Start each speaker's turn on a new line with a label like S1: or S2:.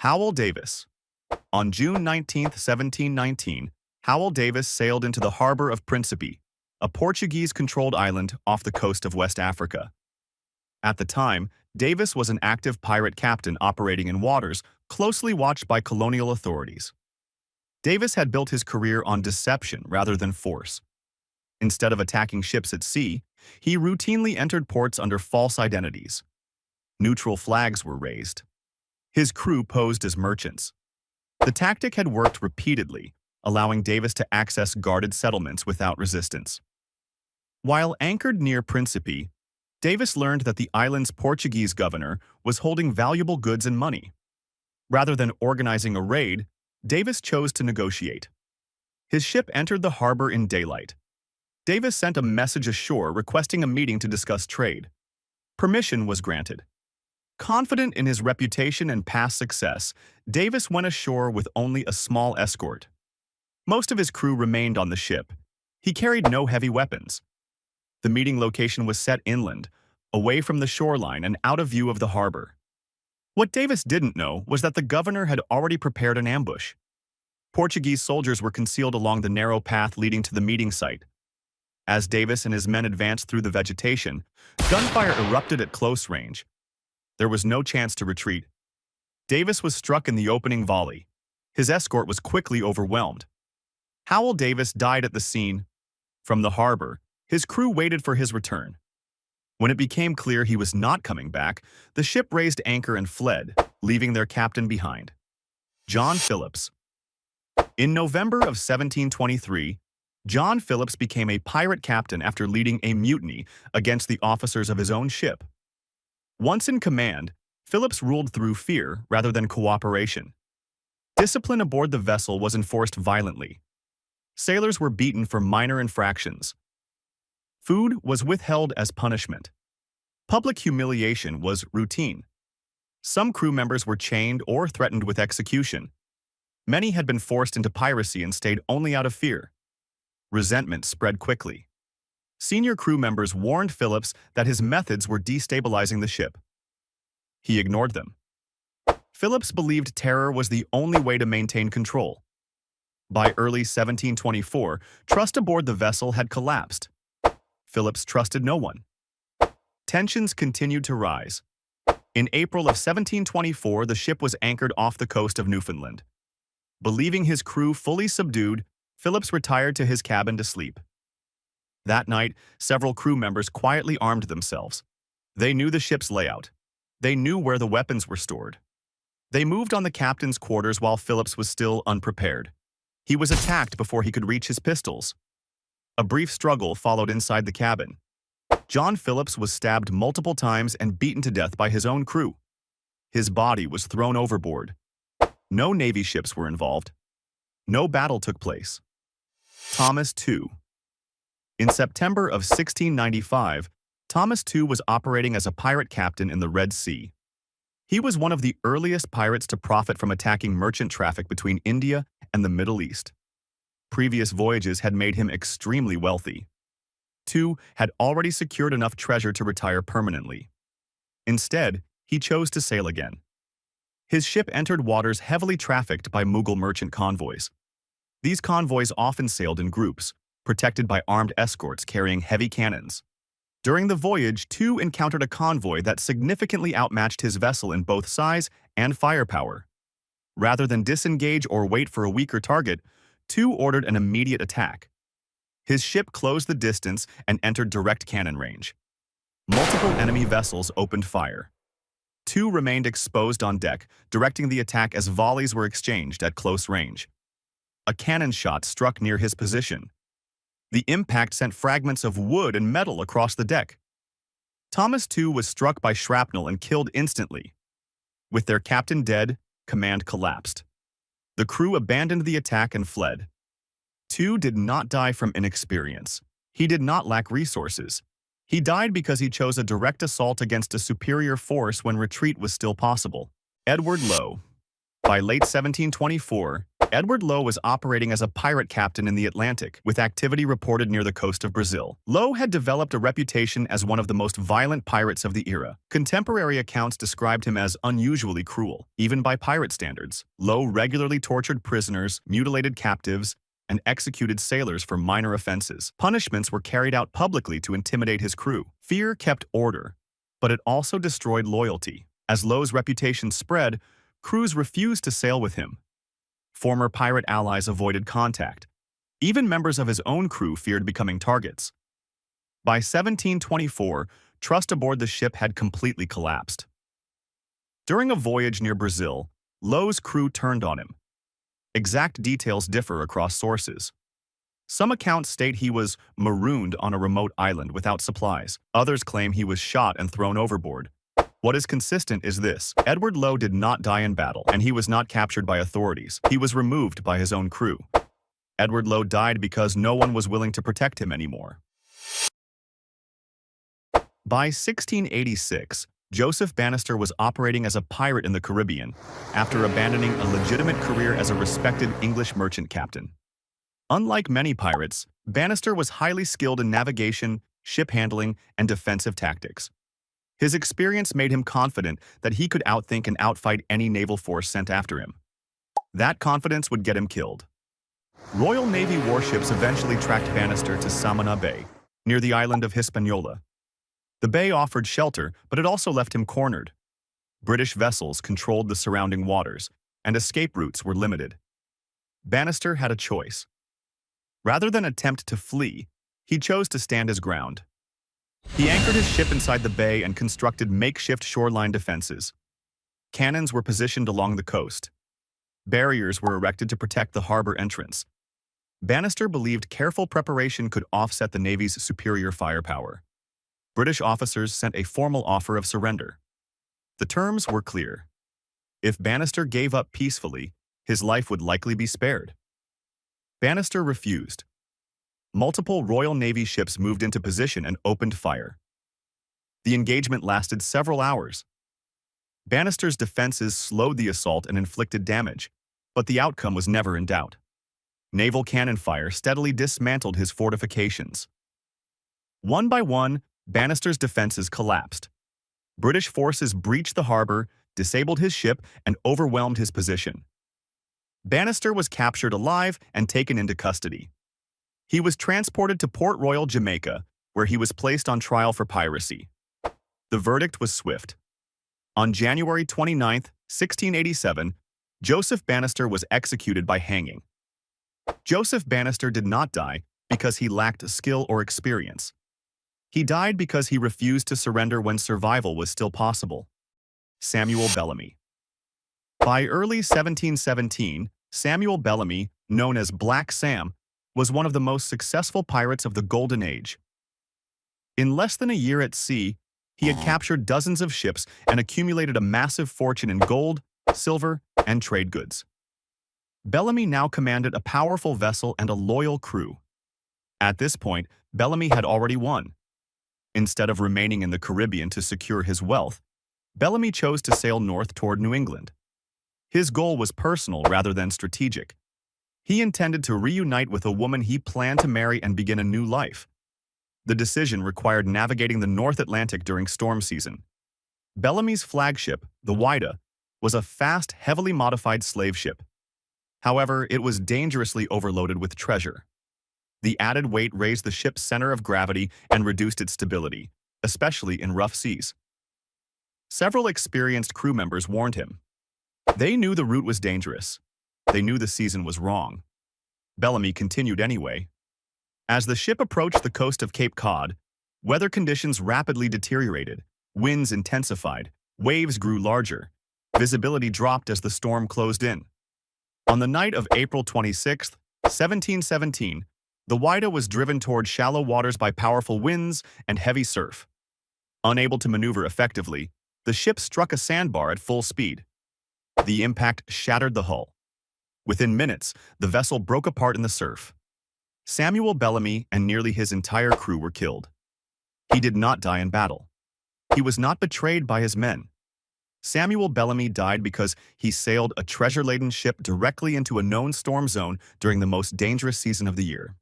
S1: Howell Davis. On June 19, 1719, Howell Davis sailed into the harbor of Principe, a Portuguese-controlled island off the coast of West Africa. At the time, Davis was an active pirate captain operating in waters closely watched by colonial authorities. Davis had built his career on deception rather than force. Instead of attacking ships at sea, he routinely entered ports under false identities. Neutral flags were raised. His crew posed as merchants. The tactic had worked repeatedly, allowing Davis to access guarded settlements without resistance. While anchored near Principe, Davis learned that the island's Portuguese governor was holding valuable goods and money. Rather than organizing a raid, Davis chose to negotiate. His ship entered the harbor in daylight. Davis sent a message ashore requesting a meeting to discuss trade. Permission was granted. Confident in his reputation and past success, Davis went ashore with only a small escort. Most of his crew remained on the ship. He carried no heavy weapons. The meeting location was set inland, away from the shoreline and out of view of the harbor. What Davis didn't know was that the governor had already prepared an ambush. Portuguese soldiers were concealed along the narrow path leading to the meeting site. As Davis and his men advanced through the vegetation, gunfire erupted at close range. There was no chance to retreat. Davis was struck in the opening volley. His escort was quickly overwhelmed. Howell Davis died at the scene. From the harbor, his crew waited for his return. When it became clear he was not coming back, the ship raised anchor and fled, leaving their captain behind. John Phillips. In November of 1723, John Phillips became a pirate captain after leading a mutiny against the officers of his own ship. Once in command, Phillips ruled through fear rather than cooperation. Discipline aboard the vessel was enforced violently. Sailors were beaten for minor infractions. Food was withheld as punishment. Public humiliation was routine. Some crew members were chained or threatened with execution. Many had been forced into piracy and stayed only out of fear. Resentment spread quickly. Senior crew members warned Phillips that his methods were destabilizing the ship. He ignored them. Phillips believed terror was the only way to maintain control. By early 1724, trust aboard the vessel had collapsed. Phillips trusted no one. Tensions continued to rise. In April of 1724, the ship was anchored off the coast of Newfoundland. Believing his crew fully subdued, Phillips retired to his cabin to sleep. That night, several crew members quietly armed themselves. They knew the ship's layout. They knew where the weapons were stored. They moved on the captain's quarters while Phillips was still unprepared. He was attacked before he could reach his pistols. A brief struggle followed inside the cabin. John Phillips was stabbed multiple times and beaten to death by his own crew. His body was thrown overboard. No Navy ships were involved. No battle took place. Thomas II. In September of 1695, Thomas II was operating as a pirate captain in the Red Sea. He was one of the earliest pirates to profit from attacking merchant traffic between India and the Middle East. Previous voyages had made him extremely wealthy. II had already secured enough treasure to retire permanently. Instead, he chose to sail again. His ship entered waters heavily trafficked by Mughal merchant convoys. These convoys often sailed in groups, protected by armed escorts carrying heavy cannons. During the voyage, II encountered a convoy that significantly outmatched his vessel in both size and firepower. Rather than disengage or wait for a weaker target, II ordered an immediate attack. His ship closed the distance and entered direct cannon range. Multiple enemy vessels opened fire. II remained exposed on deck, directing the attack as volleys were exchanged at close range. A cannon shot struck near his position. The impact sent fragments of wood and metal across the deck. Thomas II was struck by shrapnel and killed instantly. With their captain dead, command collapsed. The crew abandoned the attack and fled. II did not die from inexperience. He did not lack resources. He died because he chose a direct assault against a superior force when retreat was still possible. Edward Lowe. By late 1724, Edward Lowe was operating as a pirate captain in the Atlantic, with activity reported near the coast of Brazil. Lowe had developed a reputation as one of the most violent pirates of the era. Contemporary accounts described him as unusually cruel, even by pirate standards. Lowe regularly tortured prisoners, mutilated captives, and executed sailors for minor offenses. Punishments were carried out publicly to intimidate his crew. Fear kept order, but it also destroyed loyalty. As Lowe's reputation spread, crews refused to sail with him. Former pirate allies avoided contact. Even members of his own crew feared becoming targets. By 1724, trust aboard the ship had completely collapsed. During a voyage near Brazil, Lowe's crew turned on him. Exact details differ across sources. Some accounts state he was marooned on a remote island without supplies. Others claim he was shot and thrown overboard. What is consistent is this: Edward Lowe did not die in battle, and he was not captured by authorities. He was removed by his own crew. Edward Lowe died because no one was willing to protect him anymore. By 1686, Joseph Bannister was operating as a pirate in the Caribbean after abandoning a legitimate career as a respected English merchant captain. Unlike many pirates, Bannister was highly skilled in navigation, ship handling, and defensive tactics. His experience made him confident that he could outthink and outfight any naval force sent after him. That confidence would get him killed. Royal Navy warships eventually tracked Bannister to Samana Bay, near the island of Hispaniola. The bay offered shelter, but it also left him cornered. British vessels controlled the surrounding waters, and escape routes were limited. Bannister had a choice. Rather than attempt to flee, he chose to stand his ground. He anchored his ship inside the bay and constructed makeshift shoreline defenses. Cannons were positioned along the coast. Barriers were erected to protect the harbor entrance. Bannister believed careful preparation could offset the Navy's superior firepower. British officers sent a formal offer of surrender. The terms were clear. If Bannister gave up peacefully, his life would likely be spared. Bannister refused. Multiple Royal Navy ships moved into position and opened fire. The engagement lasted several hours. Bannister's defenses slowed the assault and inflicted damage, but the outcome was never in doubt. Naval cannon fire steadily dismantled his fortifications. One by one, Bannister's defenses collapsed. British forces breached the harbor, disabled his ship, and overwhelmed his position. Bannister was captured alive and taken into custody. He was transported to Port Royal, Jamaica, where he was placed on trial for piracy. The verdict was swift. On January 29, 1687, Joseph Bannister was executed by hanging. Joseph Bannister did not die because he lacked skill or experience. He died because he refused to surrender when survival was still possible. Samuel Bellamy. By early 1717, Samuel Bellamy, known as Black Sam, was one of the most successful pirates of the Golden Age. In less than a year at sea, he had captured dozens of ships and accumulated a massive fortune in gold, silver, and trade goods. Bellamy now commanded a powerful vessel and a loyal crew. At this point, Bellamy had already won. Instead of remaining in the Caribbean to secure his wealth, Bellamy chose to sail north toward New England. His goal was personal rather than strategic. He intended to reunite with a woman he planned to marry and begin a new life. The decision required navigating the North Atlantic during storm season. Bellamy's flagship, the Whydah, was a fast, heavily modified slave ship. However, it was dangerously overloaded with treasure. The added weight raised the ship's center of gravity and reduced its stability, especially in rough seas. Several experienced crew members warned him. They knew the route was dangerous. They knew the season was wrong. Bellamy continued anyway. As the ship approached the coast of Cape Cod, weather conditions rapidly deteriorated, winds intensified, waves grew larger, visibility dropped as the storm closed in. On the night of April 26, 1717, the Whydah was driven toward shallow waters by powerful winds and heavy surf. Unable to maneuver effectively, the ship struck a sandbar at full speed. The impact shattered the hull. Within minutes, the vessel broke apart in the surf. Samuel Bellamy and nearly his entire crew were killed. He did not die in battle. He was not betrayed by his men. Samuel Bellamy died because he sailed a treasure-laden ship directly into a known storm zone during the most dangerous season of the year.